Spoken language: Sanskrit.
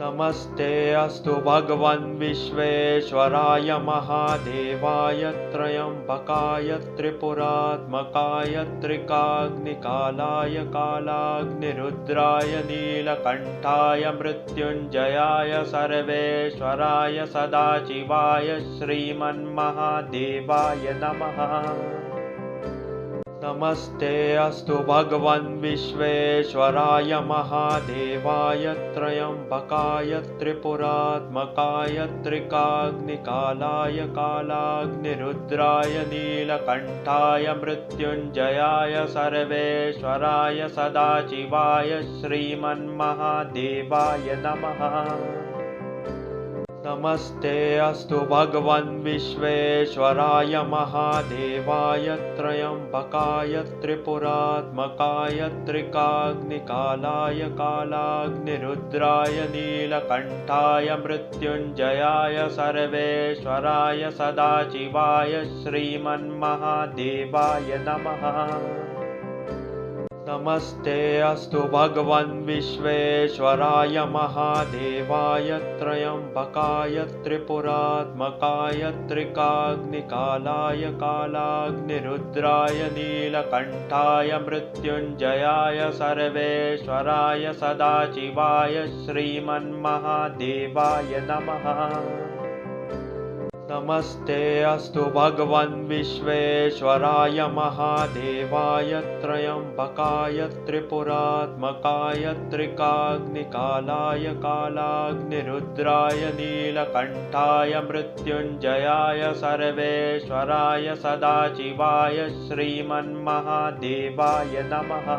नमस्ते अस्तु भगवन् विश्वेश्वराय महादेवाय त्र्यम्बकाय त्रिपुरात्मकाय त्रिकाग्निकालाय कालाग्निरुद्राय नीलकण्ठाय मृत्युञ्जयाय सर्वेश्वराय सदाशिवाय श्रीमन्महादेवाय नमः। नमस्ते अस्तु भगवन् विश्वेश्वराय महादेवाय त्र्यम्बकाय त्रिपुरात्मकाय त्रिकाग्निकालाय कालाग्निरुद्राय नीलकण्ठाय मृत्युञ्जयाय सर्वेश्वराय सदाशिवाय श्रीमन्महादेवाय नमः। नमस्ते अस्तु भगवन् विश्वेश्वराय महादेवाय त्र्यम्बकाय त्रिपुरात्मकाय त्रिकाग्निकालाय कालाग्निरुद्राय नीलकण्ठाय मृत्युञ्जयाय सर्वेश्वराय सदाशिवाय श्रीमन्महादेवाय नमः। नमस्ते अस्तु भगवन् विश्वेश्वराय महादेवाय त्र्यम्बकाय त्रिपुरात्मकाय त्रिकाग्निकालाय कालाग्निरुद्राय नीलकण्ठाय मृत्युञ्जयाय सर्वेश्वराय सदाशिवाय श्रीमन्महादेवाय नमः। नमस्ते अस्तु भगवन् विश्वेश्वराय महादेवाय त्र्यम्बकाय त्रिपुरात्मकाय त्रिकाग्निकालाय कालाग्निरुद्राय नीलकण्ठाय मृत्युञ्जयाय सर्वेश्वराय सदाशिवाय श्रीमन्महादेवाय नमः।